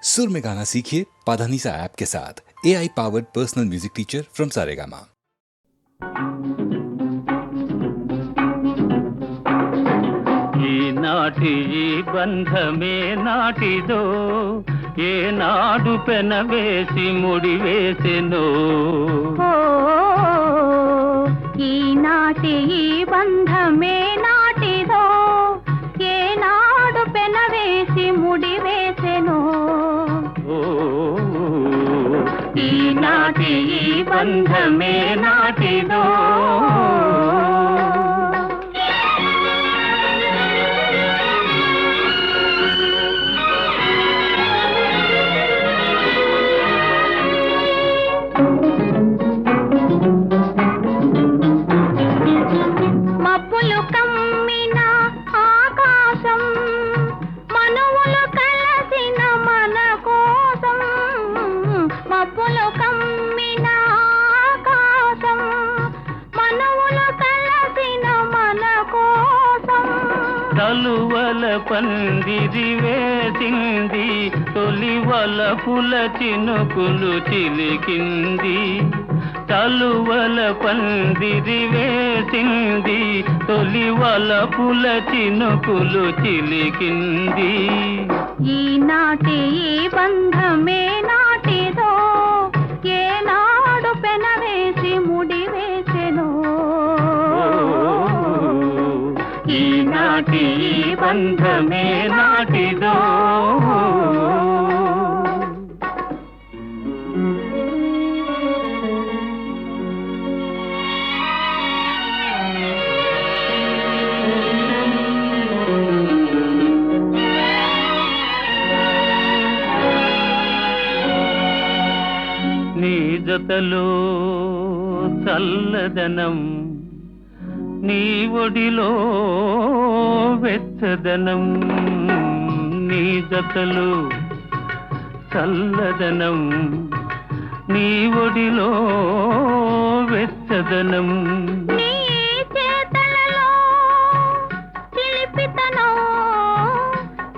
सुर में गाना सीखिए पाधानीसा ऐप के साथ। AI powered personal music teacher from Saregama. ఈనాటి ఈ బంధమే నాటిదో ఏనాడు పెనవేసి ముడివేసెనో ఈనాటి ఈ బంధమే నాటిదో ఏనాడు పెనవేసి ముడివేసెనో ఈనాటి ఈ బంధమే నాటిదో మబ్బులు కమ్మిన ఆకాశం మనువులు కలసిన మన కోసం మబ్బులు కమ్మిన ఆకాశం మనువులు కలసిన మన కోసం తలువల పందిరి వేసింది తొలివల పుల చినుకులు చిలికింది తలువల పందిరి వేసింది తొలివల పుల చినుకులు చిలికింది ఈనాటి ఈ బంధమే నాటిదో ఏనాడు పెనవేసి ముడివేసెనో ఈనాటి ఈ బంధమే నాటిదో నీ జతలో చల్లదనం నీ ఒడిలో వెచ్చదనం నీ జతలో చల్లదనం నీ ఒడిలో వెచ్చదనం నీ చేతలలో చిలిపితనం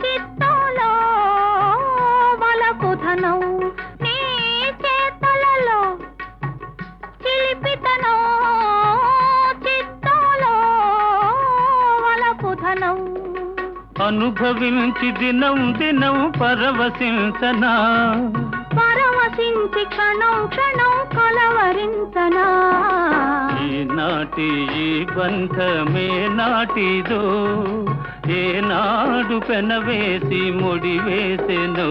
చిత్తోలో వలపుధనం నీ చేతలలో చిలిపితనం చిత్తోలో వలపుధనం అనుభవించి దినం దినం పరవశించనా పరవశించి క్షణం క్షణం కలవరించనా ఈనాటి ఈ బంధమే నాటిదో ఏనాడు పెనవేసి ముడివేసెనో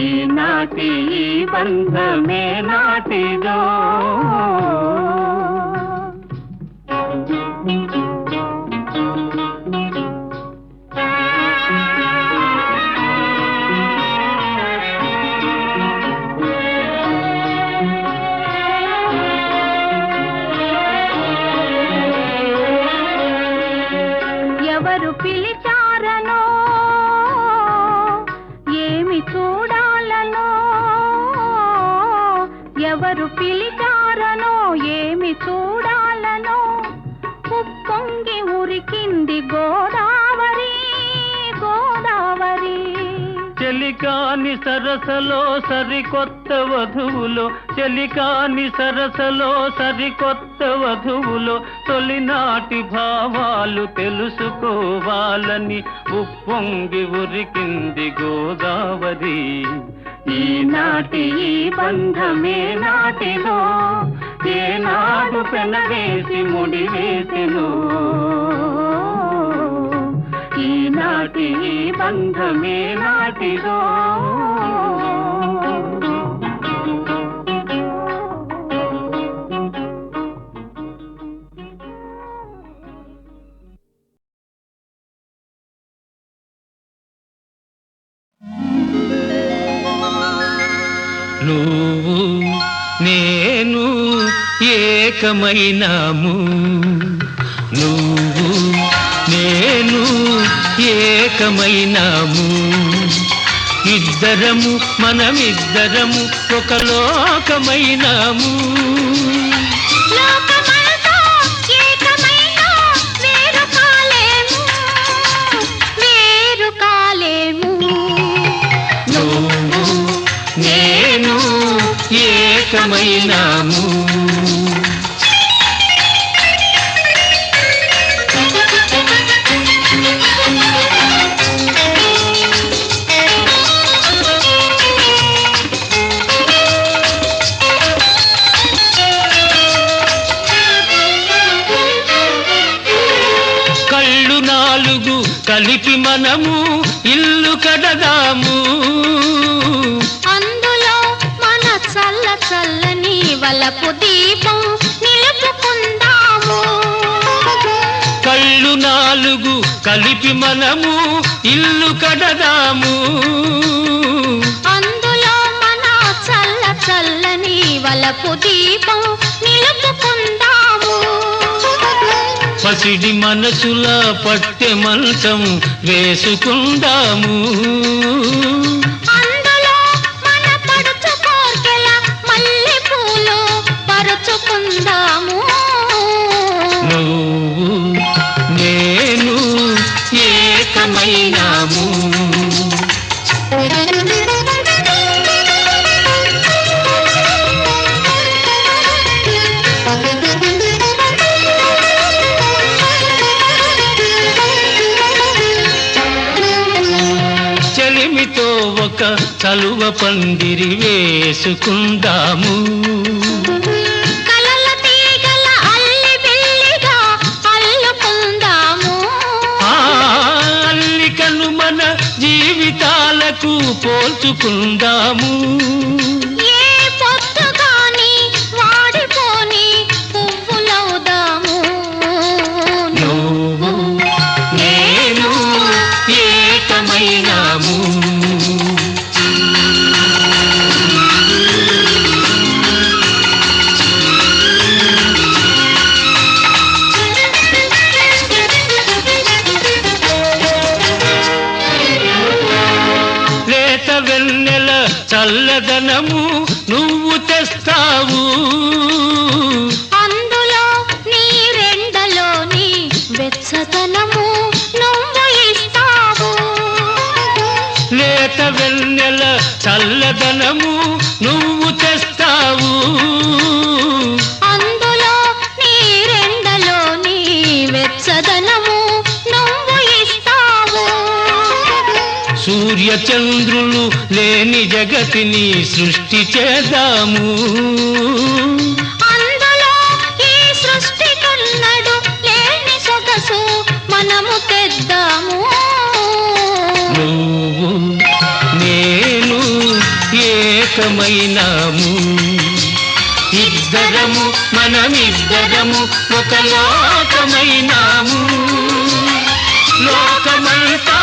ఈనాటి ఈ బంధమే నాటిదో ఎవరు పిలిచారనో ఏమి చూడాలనో ఎవరు పిలిచారనో ఏమి చూడాలనో ఉప్పొంగి ఉరికింది గోదావరి గోదావరి చెలికాని సరసలో సరికొత్త వధువులో చెలికాని సరసలో సరికొత్త వధువులో తొలినాటి భావాలు తెలుసుకోవాలని ఉప్పొంగి ఉరికింది గోదావరి ఈనాటి ఈ బంధమే నాటిదో ఏనాడు పెనవేసి ముడివేసెనో ఈనాటి ఈ బంధమే నాటిదో నువ్వు నేను ఏకమైనాము నువ్వు నేను ఏకమైనాము ఇద్దరము మనమిద్దరము ఒక లోకమైనాము లోకమంతా ఏకమైనా వేరు కాలేము ఏకమైనాము. కళ్ళు నాలుగు కలిపి మనము ఇల్లు కడదాము. అందులో మన చల్ల చల్లని వలపు దీపం నిలుపుకుందాము. కళ్ళు నాలుగు కలిపి మనము ఇల్లు కడదాము. అందులో మన చల్ల చల్లని వలపు దీపం నిలుపుకుందాము. పసిడి మనసుల పట్టె మంచం వేసుకుందాము. అందులో మన పడుచు కోర్కెల మల్లె పూలు పరుచుకుందాము. నువ్వు నేను ఏకమైనాము. చెలిమితో ఒక కలువ పందిరి వేసుకుందాము. కలల తీగల అల్లి బిల్లిగా అల్లుకుందాము. ఆ అల్లికను మన జీవితాలకు పోల్చుకుందాము. ఏ పొద్దుగాని వాడిపోని పువ్వులవుదాము. నువ్వు నేను ఏకమైనాము. లేత వెన్నెల చల్లదనము నువ్వు తెస్తావు. అందులో నీ రెండలోని వెచ్చదనము నువ్వు ఇస్తావు. లేత వెన్నెల చల్లదనము నువ్వు తెస్తావు. అందులో నీ రెండలోని వెచ్చదనము నువ్వు ఇస్తావు. సూర్య చంద్రులు లేని జగతిని సృష్టి చేద్దాము. అందులో ఈ సృష్టికున్నడు లేని సొగసు మనము తెద్దాము. నువ్వు నేను ఏకమైనాము. ఇద్దరము మనమిద్దరము ఒక లోకమైనాము. లోకమంతా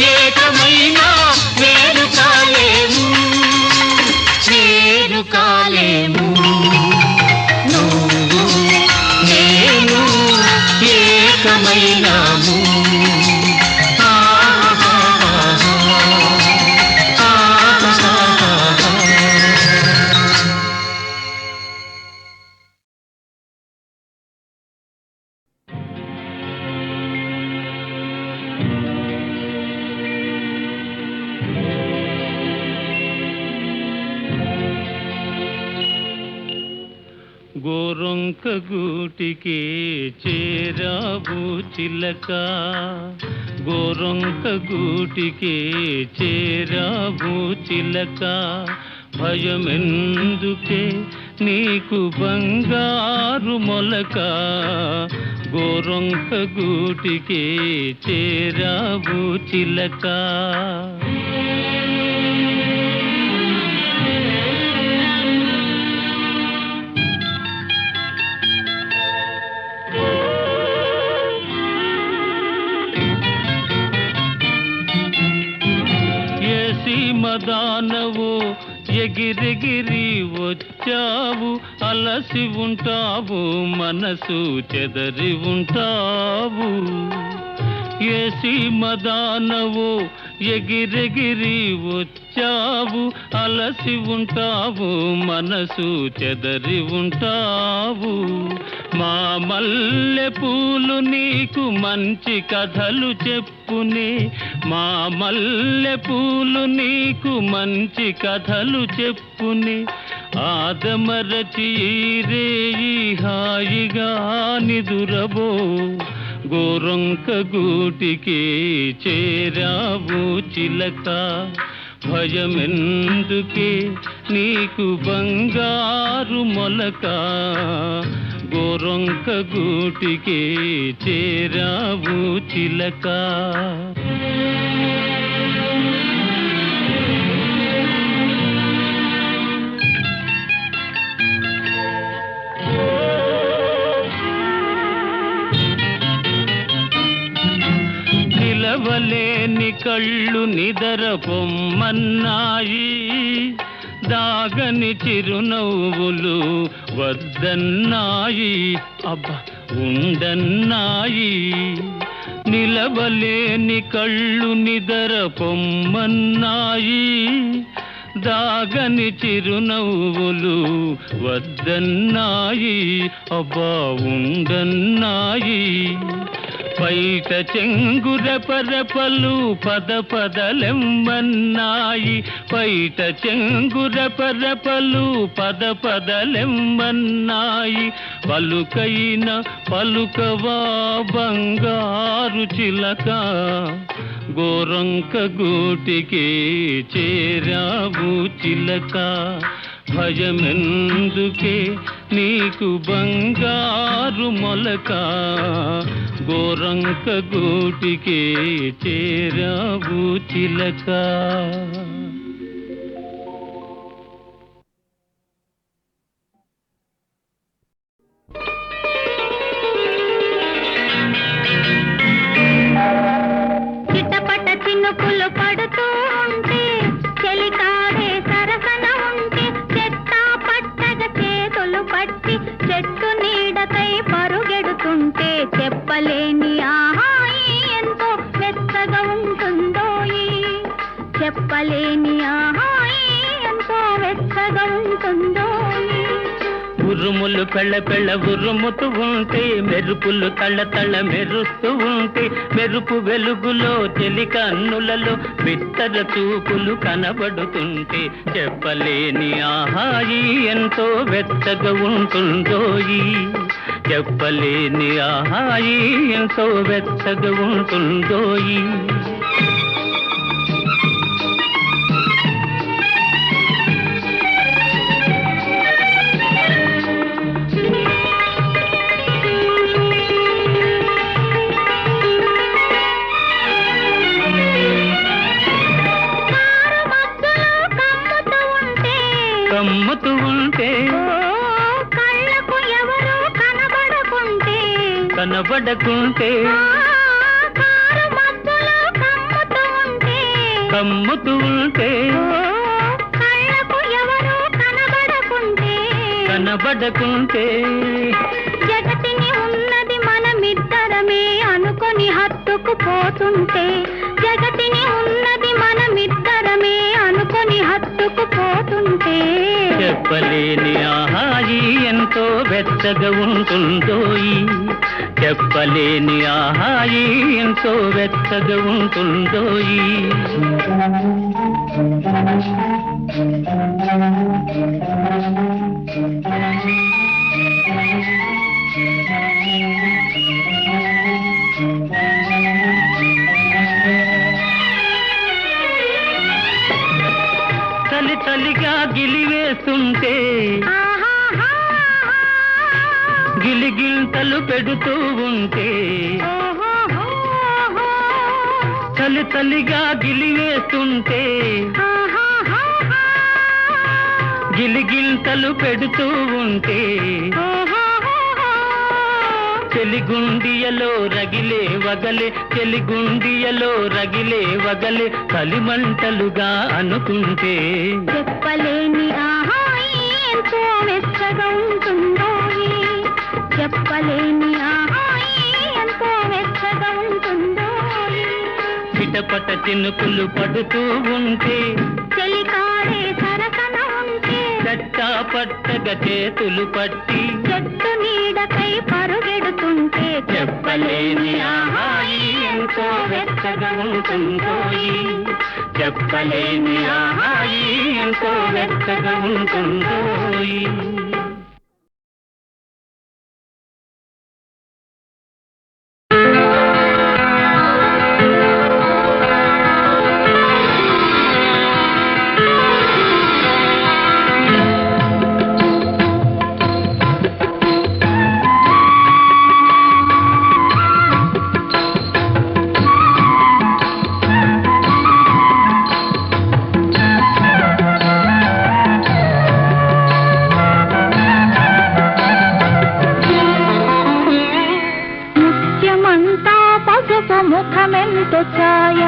ఏకమైనా వేరు కాలేము, వేరు కాలేము. నువ్వు నేను ఏకమైనాము. గోరొంక గూటికి చేరావు చిలక, గోరొంక గూటికి చేరావు చిలక, భయమెందుకే నీకు బంగారు మొలక, గోరొంక గూటికి చేరావు చిలక. మదానవు ఎగిరెగిరి వచ్చావు, అలసి ఉంటావు మనసు చెదరి ఉంటావు. ఏసి మదానవు ఎగిరెగిరి వచ్చావు, అలసి ఉంటావు మనసు చెదరి ఉంటావు. మా మల్లె పూలు నీకు మంచి కథలు చెప్పునే, మా మల్లె పూలు నీకు మంచి కథలు చెప్పునే, ఆదమరచి రేయి హాయిగా నిదురబో గోరొంక గూటికి చేరావు చిలక భయమెందుకే నీకు బంగారు మొలక గోరొంక గూటికి చేరావు చిలక నిలవలేని కళ్ళు నిదర పొమ్మన్నాయి దాగని చిరునవ్వులు వద్దన్నాయి అబ్బా ఉండన్నాయి నిలవలేని కళ్ళు నిదర పొమ్మన్నాయి దాగని చిరునవ్వులు వద్దన్నాయి అబ్బా ఉండన్నాయి పైట చెంగురపరపలు పదలెమ్మన్నాయి పైట చెంగురపరపలు పదలెమ్మన్నాయి పలుకైన పలుకవా బంగారు చిలక గోరొంక గూటికి చేరావు చిలక భయమెందుకే నీకు బంగారు మొలక గోరొంక గూటికి చేరావు చిలక చిటపట చినుకులు పడుతూ ఉంటే చెలికాడే సరసన ఉంటే చెట్టా పట్టగా చేతులు పట్టి చెట్టు నీడకై పరుగెడుతుంటే చెప్పలేని ఆహాయి ఎంతో వెచ్చగా ఉంటుందోయి చెప్పలేని ఆహాయి ఎంతో వెచ్చగా ఉంటుందోయి ఉరుములు పెళ్ళ పెళ్ళ ఉరుముతూ ఉంటే మెరుపులు తళ్ళ తళ్ళ మెరుస్తూ ఉంటే మెరుపు వెలుగులో చెలి కన్నులలో బిత్తర చూపులు కనబడుతుంటే చెప్పలేని ఆహాయి ఎంతో వెచ్చగా ఉంటుందోయి చెప్పలేని ఆహాయి ఎంతో వెచ్చగా ఉంటుందోయి కమ్ముతూ ఉంటే కళ్ళకు ఎవరు కనబడకుంటే కనబడకుంటే కారు మధ్యలో కమ్ముతూ ఉంటే కళ్ళకు ఎవరు కనబడకుంటే కనబడకుంటే జగతిని ఉన్నది మనమిద్దరమే అనుకొని హత్తుకుపోతుంటే జగతిని ఉన్నది మనమిద్దరమే అనుకొని హత్తుకుపోతుంటే చెప్పలేని ఆహాయి ఎంతో వెచ్చగా ఉంటుందోయి చెప్పలేని ఆహాయి ఎంతో వెచ్చగా ఉంటుందోయి చలి చలిగా గిలివేస్తుంటే గిలిగిల్తలు పెడుతూ ఉంటే చలి చలిగా గిలివేస్తుంటే గిలిగిల్తలు పెడుతూ ఉంటే చెలిగుండియలో రగిలే వగలే చెలిగుండియలో రగిలే వగలే కలిమంటలుగా అనుకుంటే చెప్పలేని ఆహాయి ఎంతో వెచ్చగా ఉంటుందోయి చెప్పలేని ఆహాయి ఎంతో వెచ్చగా ఉంటుందోయి చిటపట చినుకులు పడుతూ ఉంటే చెలికాడే సరసన ఉంటే చట్టా పట్టగా చేతులు పట్టి చెట్టు నీడకై పరుగెడుతుంటే చెప్పలేని ఆహాయి ఎంతో వెచ్చగా ఉంటుందోయి చెప్పలేని ఆహాయి ఎంతో వెచ్చగా ఉంటుందో. ముఖమెంతో ఛాయ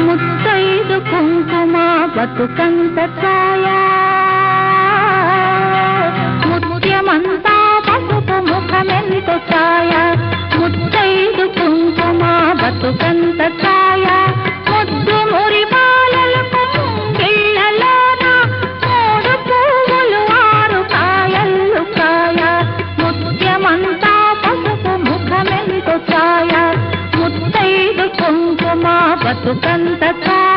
ముత్తైదు కుంకుమ బతుకంత ఛాయ ముత్యమంతా పసుపు ముఖమెంతో ఛాయ ముత్తైదు కుంకుమ బతుకంత ఛాయ ముద్దు మురి బాలలకు పిల్లలోన మూడు పువ్వులు ఆరు కాయలు కాయ ముత్యమంతా ముఖమెంతో ఛాయ ముత్తైదు కుంకుమ బతుకంత ఛాయ.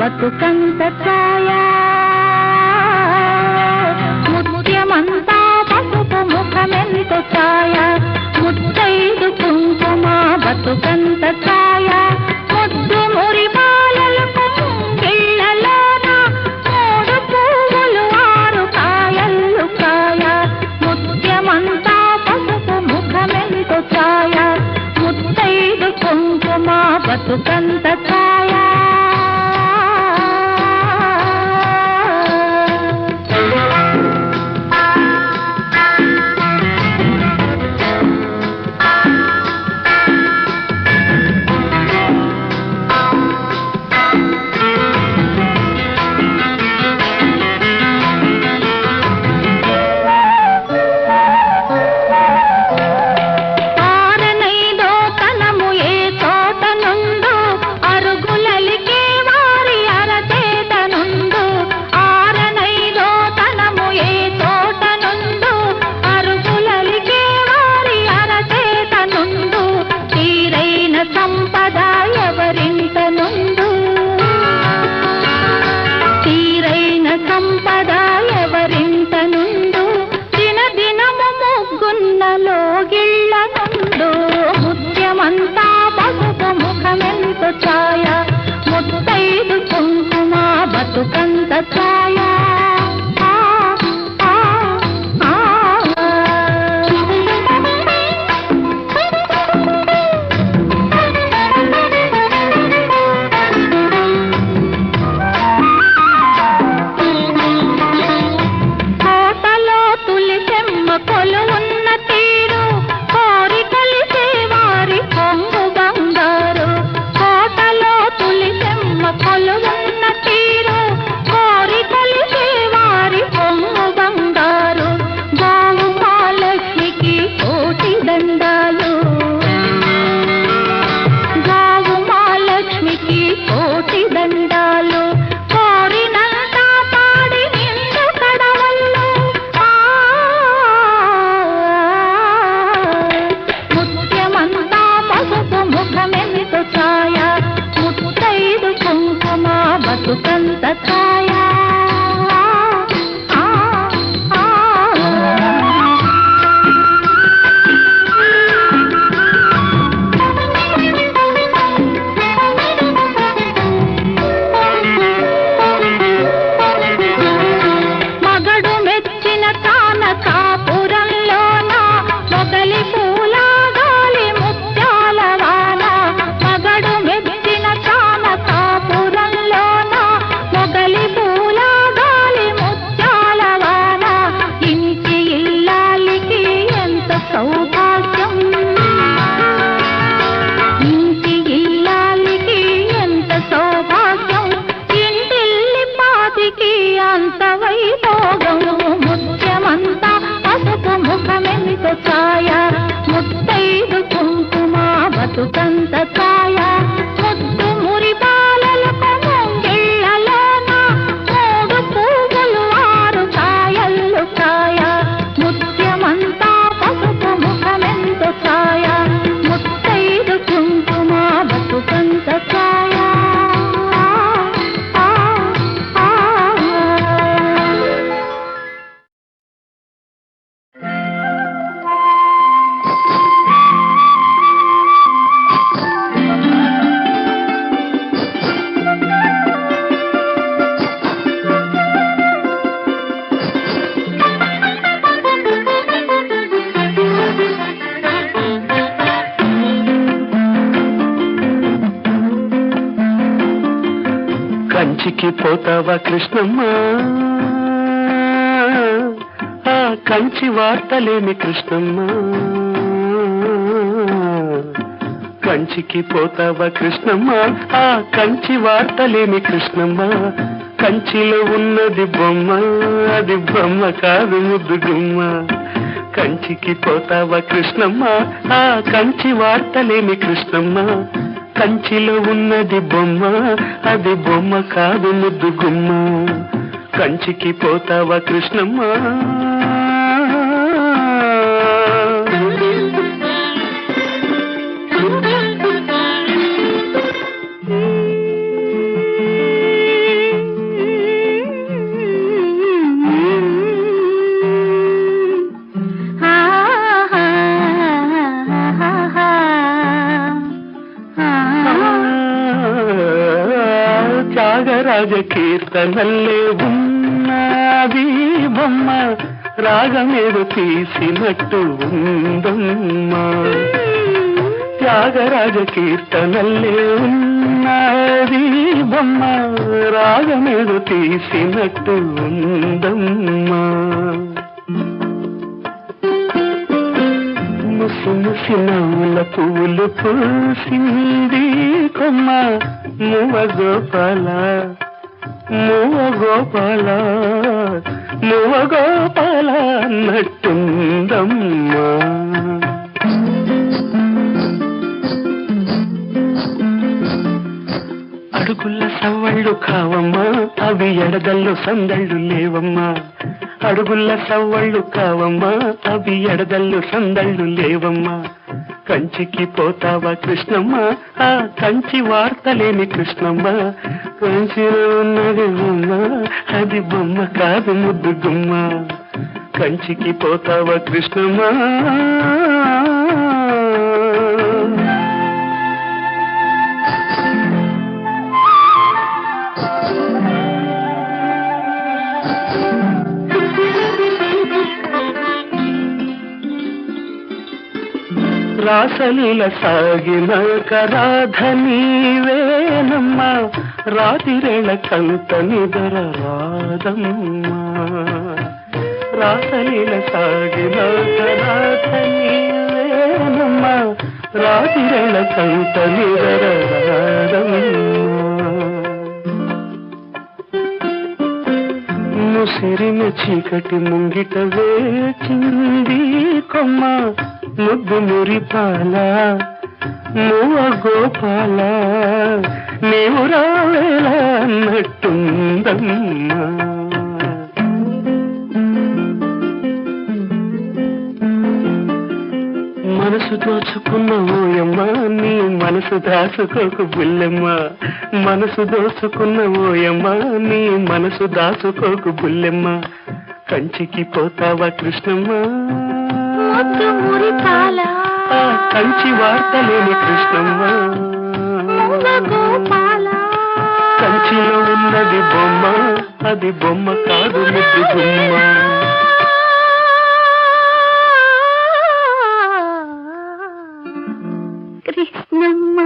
బతుకంత ఛాయా ముత్యమంతా పసుపు ముఖమెంతో ఛాయా ముత్తైదు కుంకుమ బతుకంత ఛాయా ముద్దు మురి బాలలకు ముంగిళ్ళలోన మూడు పువ్వులు ఆరు కాయల్లు కాయా ముత్యమంతా పసుపు ముఖమెంతో ఛాయా ముత్తైదు కుంకుమ బతుకంత ఛాయా ఛాయా ముత్తైదు కుంకుమ బతుకంత ఛాయా కోటలో తులిసెమ్మ కొలువున్న తీరు కోరి కలిసే వారి కొంగు బంగారు కొలువున్న తీరు కోరి కలిసే వారి పొంగు బంగారు గోవు మహాలక్ష్మికి కోటి దండాలు గోవు మహాలక్ష్మికి కోటి దండాలు కోరినంత పాడి నిండు కడవల్లు ముత్యమంతా పసుపు ముఖమెంతో ఛాయా ముత్తైదు కుంకుమ బతుకంత ఛాయా మగడు మెచ్చిన తాన కాపురంలోన మొగలి పూల గాలి ముత్యాల వాన మగడు మెచ్చిన తాన కాపురంలోన మొగలి పూల గాలి ముత్యాల వాన ఇంటి ఇల్లాలికి ఎంత సౌభాగ్యం ఇంటి ఇల్లాలికి ఎంత సౌభాగ్యం ఇంటిల్లి పాతికి అంత వైభోగం ముత్యమంతా పసుపు ముఖమెంతో ఛాయా ముత్తైదు కుంకుమ బతుకంత ఛాయా ముద్దు మురి బాలలకు ముంగిళ్ళలోన మూడు పువ్వులు ఆరు కాయల్లు కాయా ముత్యమంతా పసుపు ముఖమెంతో ఛాయా ముత్తైదు కుంకుమ బతుకంత ఛాయా కంచికి పోతావా కృష్ణమ్మ ఆ కంచి వార్తలేమి కృష్ణమ్మ కంచికి పోతావా కృష్ణమ్మ ఆ కంచి వార్తలేమి కృష్ణమ్మ కంచిలో ఉన్నది బొమ్మ అది బొమ్మ కాదు ముద్దు గుమ్మ కంచికి పోతావా కృష్ణమ్మ ఆ కంచి వార్తలేమి కృష్ణమ్మ కంచిలో ఉన్నది బొమ్మ అది బొమ్మ కాదు ముద్దు గుమ్మ కంచికి పోతావా కృష్ణమ్మ త్యాగరాజ కీర్తనల్లే ఉన్నది బొమ్మ రాగమేదో తీసినట్టు ఉందమ్మా త్యాగరాజ కీర్తనల్లే ఉన్నది బొమ్మ రాగమేదో తీసినట్టు ఉందమ్మా ముసి ముసి నవ్వుల పువ్వులు పూసింది కొమ్మ మువ గోపాల మువ గోపాల మువ గోపాల అన్నట్టుందమ్మా అడుగుల సవ్వళ్ళు కావమ్మా అవి ఎడదల్లో సందళ్ళు లేవమ్మా అడుగుల సవ్వళ్ళు కావమ్మా అవి ఎడదల్లో సందళ్ళు లేవమ్మా కంచికి పోతావా కృష్ణమ్మ ఆ కంచి వార్తలేని కృష్ణమ్మ కంచిలో ఉన్నది బొమ్మ అది బొమ్మ కాదు ముద్దు గుమ్మ కంచికి పోతావా కృష్ణమ్మ రాసలీల సాగిన కరాధ నీవేనమ్మా రాతిరేళ కంత నిదర రాదమ్మా రాసలీల సాగిన కరాధ నీవేనమ్మా రాతిరేళ కంత నిదర రాదమ్మా ముసిరిన చీకటి ముంగిట వేచింది కొమ్మ ముద్దు మురిపాల మువ గోపాల నీవు రావేలా అన్నట్టుందమ్మా మనసు దోచుకున్న ఓయమ్మ నీ మనసు దాచుకోకు బుల్లెమ్మ మనసు దోచుకున్న ఓయమ్మ నీ మనసు దాచుకోకు బుల్లెమ్మ కంచికి పోతావా కృష్ణమ్మ కంచి వార్తలేని కృష్ణమ్మ కంచిలో ఉన్నది బొమ్మ అది బొమ్మ కాదు ముద్దు గుమ్మ కృష్ణమ్మ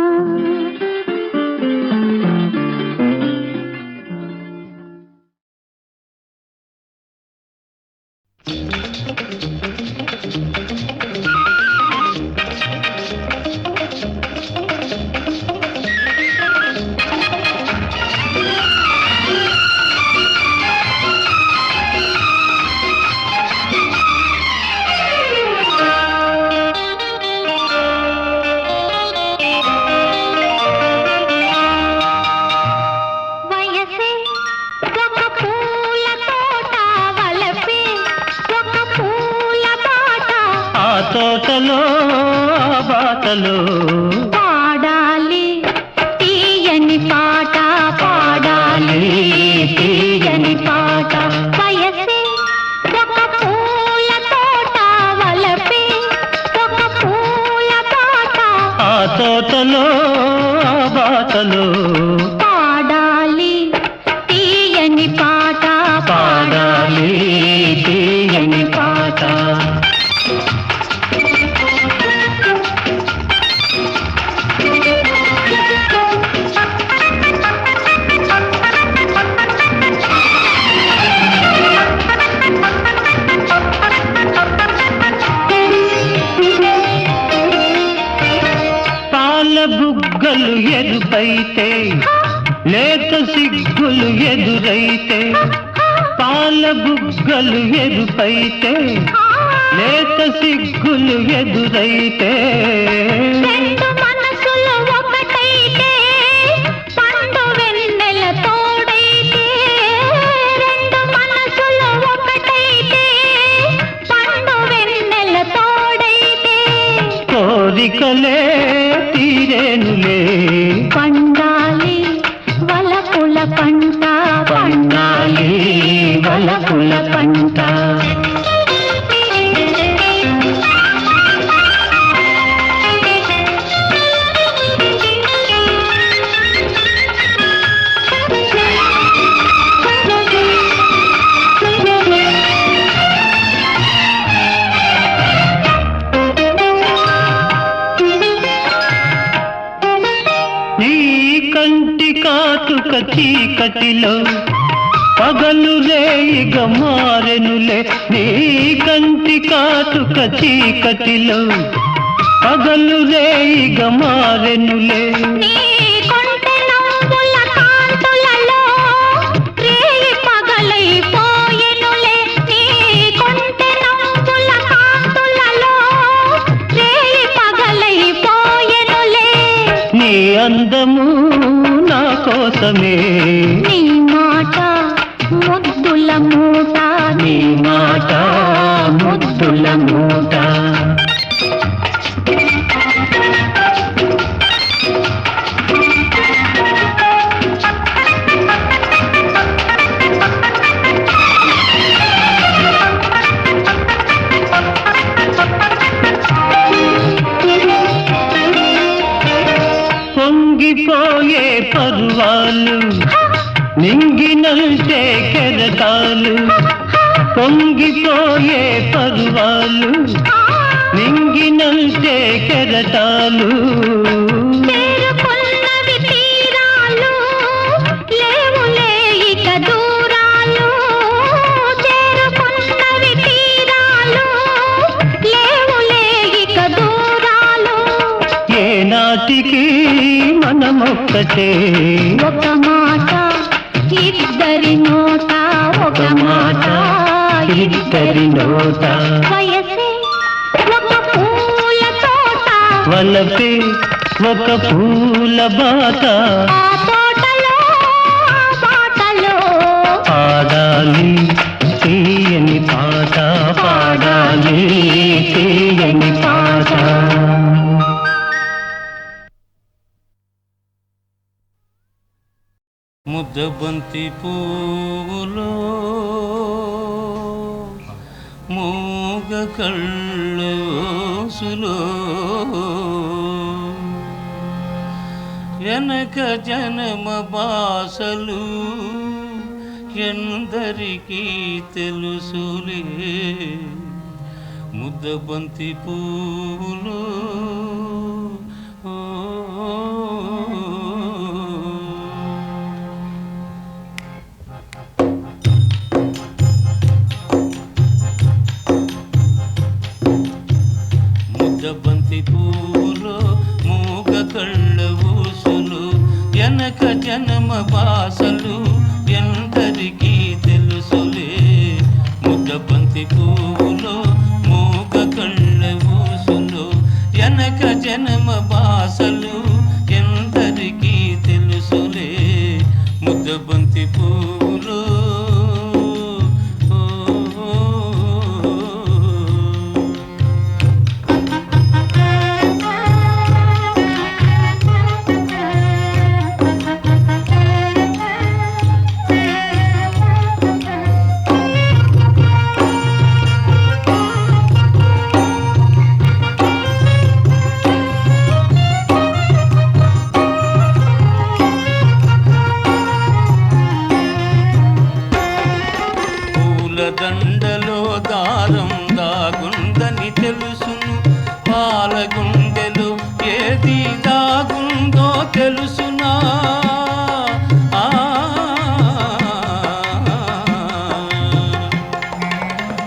తోటలో బాటలో పాడాలి తీయని పాట పాడాలి తీయని పాట వయసే ఒక పూల తోట వలపే ఒక పూల పాట ఆ తోటలో బాటలో పాడాలి తీయని పాట పాడాలి తీయని పాట బుగ్గలు ఎరుపైతే లేత సిగ్గులు ఎదురైతే పాల బుగ్గలు ఎరుపైతే లేత సిగ్గులు ఎదురైతే రెండు మనసులు ఒకటైతే పండు వెన్నెల తోడైతే రెండు మనసులు ఒకటైతే పండు వెన్నెల తోడైతే కోరికలే తీరేనులే పండాలి వలపుల పంట పండాలి వలపుల పంట కాటుక చీకటిలో పగలు రేయిగ మారెనులే నీ కంటి కాటుక చీకటిలో పగలు రేయిగ మారెనులే నీ కొంటె నవ్వుల కాంతులలో రేయి పగలైపోయెనులే నీ కొంటె నవ్వుల కాంతులలో రేయి పగలైపోయెనులే నీ అందము నా కోసమే నీ మాట ముద్దుల మూట నీ మాట ముద్దుల మూట పొంగిపోయే పర్వాలు నింగినంటే కెరటాలు పొంగిపోయే పర్వాలు నింగినంటే కెరటాలు చేరుకున్నవి తీరాలు లేవులే ఇక దూరాలు చేరుకున్నవి తీరాలు లేవులే ఇక దూరాలు ఏనాటికి మనమొక్కటే ఒక మాట ఇద్దరి నోట ఒక మాట ఇద్దరి నోట వయసే ఒక పూల తోట వలపే ఒక పూల బాట ఆ తోటలో ఆ బాటలో పాడాలి తీయని పాట పాడాలి తీయని పాట ముద్దబంతి పువ్వులో మూగ కళ్ళోసులో వెనక జనమ బాసలు ఎందరికీ తెలుసులే ముద్దబంతి పువ్వులో ముద్దబంతి పూలో మూగ కళ్ళ ఊసులు వెనక జనమ బాసలు ఎందరికీ తెలుసులే ముద్దబంతి పూలో మూగ కళ్ళ ఊసులు వెనక జనమ బాసలు ఎందరికీ తెలుసులే ముద్దబంతి పూలో దండలో దారం దాగుందని తెలుసును పాలగుండెలో ఏది దాగుందో తెలుసునా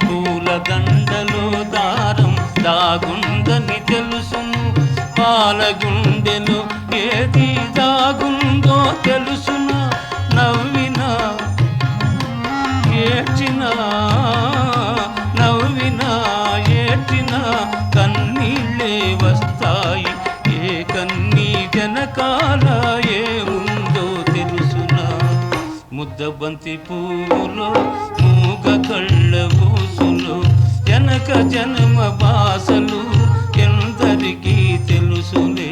పూల దండలో దారం దాగుందని తెలుసును పాలగుండెలో ఏది దాగుందో తెలుసునా నవ్వినా ఏడ్చినా నవ్వినా ఏడ్చినా కన్నీళ్ళే వస్తాయి ఏ కన్నీ వెనకాల ఏముందో తెలుసునా ముద్దబంతి పూలో మూగ కళ్ళ ఊసులు వెనక జన్మ బాసలు ఎందరికీ తెలుసులే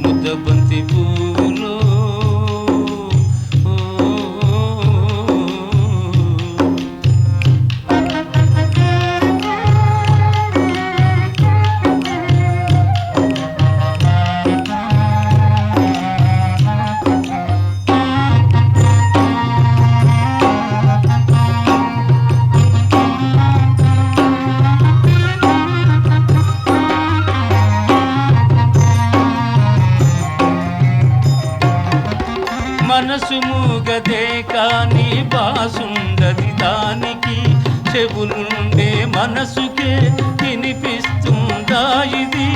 ముద్దబంతి పూలో మనసు మూగదే కాని బాసుండది దానికి, చెవులుండే మనసుకే వినిపిస్తుందా ఇది?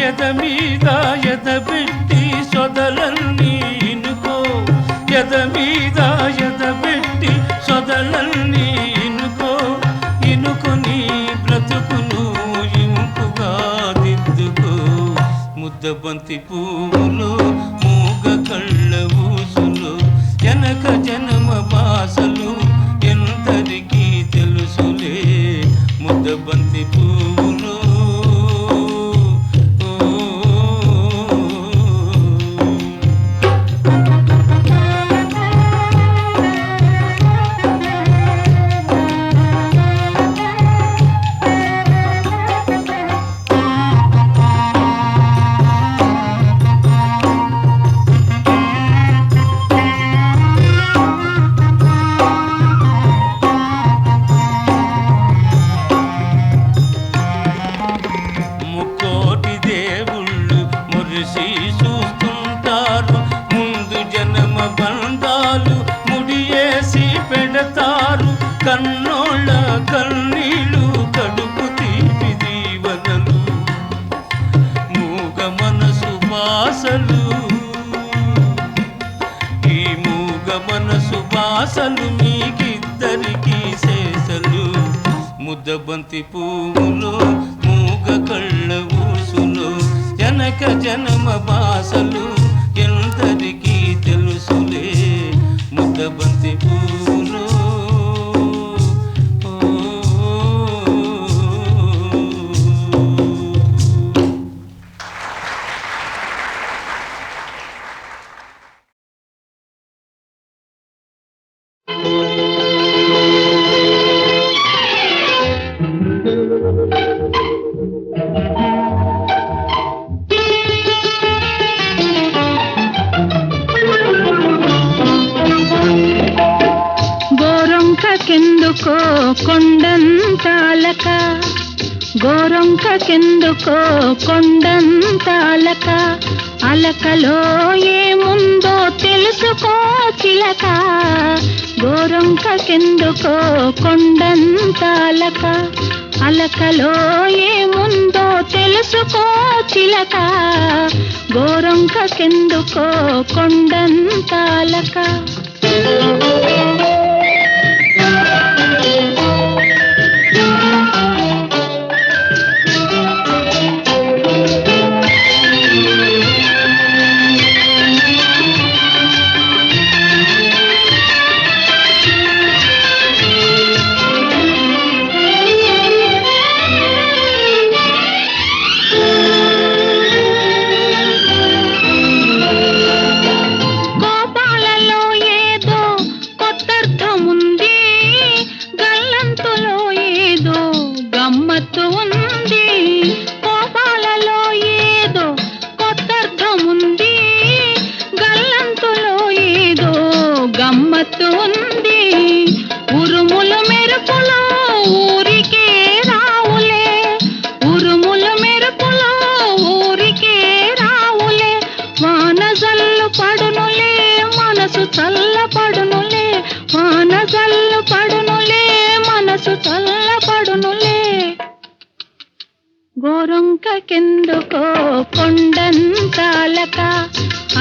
ఎద మీద ఎదబెట్టి సొదలన్నీ ఇనుకో, ఎద మీద ఎదబెట్టి సొదలన్నీ ఇనుకో, ఇనుకొని బ్రతుకును ఇంపుగా దిద్దుకో. ముద్దబంతి పువ్వులు మూగ కళ్ళ ఊసులు, వెనక జన్మ బాసలు ఎందరికీ తెలుసులే. ముద్దబంతి పువ్వులు ముక్కోటి దేవుళ్ళు మురిసి చూస్తుంటారు, ముందు జన్మ బంధాలు ముడియేసి పెడతారు. కన్నోళ్ళ కన్నీళ్ళు కడుపు తీపి దీవనలు, మూగ మనసు బాసలు, ఈ మూగ మనసు బాసలు మీకిద్దరికీ శేషలు. ముద్దబంతి పువ్వులు మూగ కళ్ళ ఊసులు, వెనక జన్మ బాసలు ఎందరికీ తెలుసులే. ముద్దబంతి పువ్వులు గోరొంకకెందుకో కొండంతాలక, గోరొంకకెందుకో కొండంతాలక, అలకలో ఏముందో తెలుసుకో చిలక. గోరొంకకెందుకో కొండంతాలక, అలకలో ఏముందో తెలుసుకో చిలక. గోరొంకకెందుకో కొండంతాలక. ఉరుములు మెరుపులు ఊరికే రావులే, ఉరుములు మెరుపులు ఊరికే రావులే. వాన జల్లు పడునులే మనసు చల్ల పడునులే, వాన జల్లు పడునులే మనసు చల్ల పడునులే. గోరొంకకెందుకో కొండంతాలక,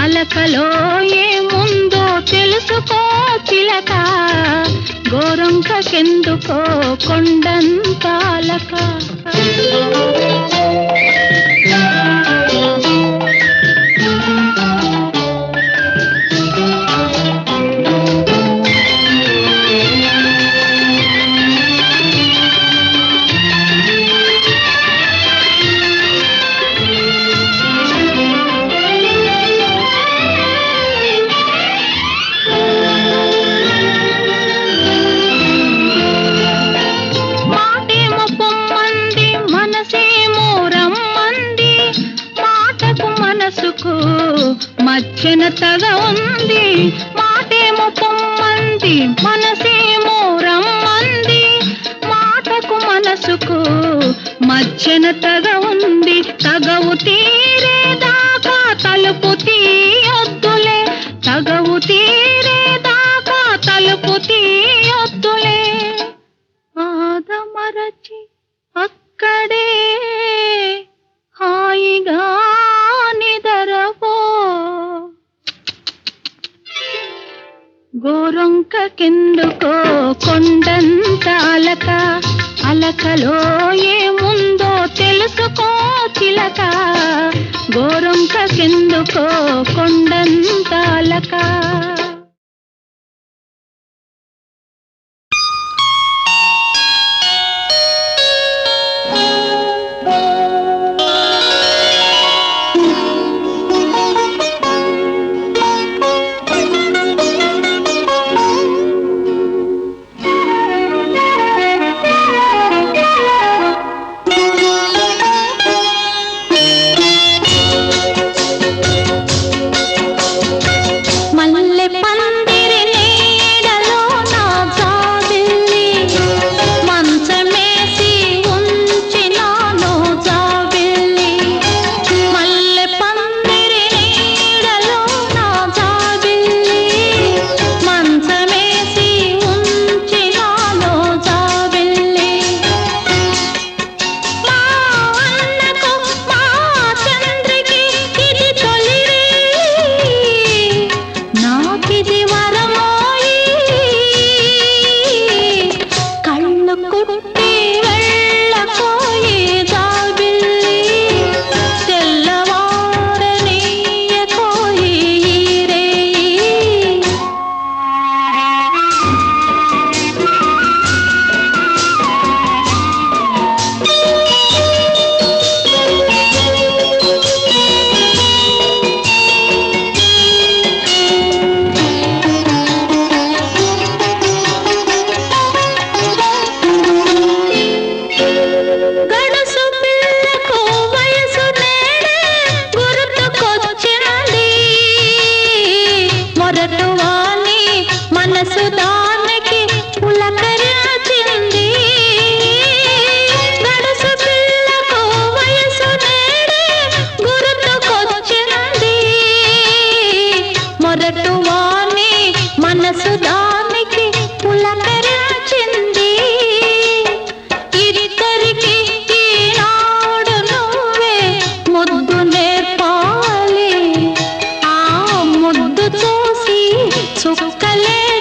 అలకలో ఏముందో తెలుసుకో చిలక. గోరొంకకెందుకో కొండంతాలక. మధ్యన తగ ఉంది, మాటేమో పొమ్మంది మనసేమో రమ్మంది. మాటకు మనసుకు మధ్యన తగ ఉంది, తగవు తీరేదాకా తలుపు తీయొద్దులే, తగవు తీరేదాకా తలుపు తీయొద్దులే ఆదమరచి అక్కడే హాయిగా నిదరవో గోరొంకెందుకో కొండంత అలక అలకలో ఏముందో తెలుసుకో చిలక గోరొంకెందుకో కొండంత అలక చుక్కలే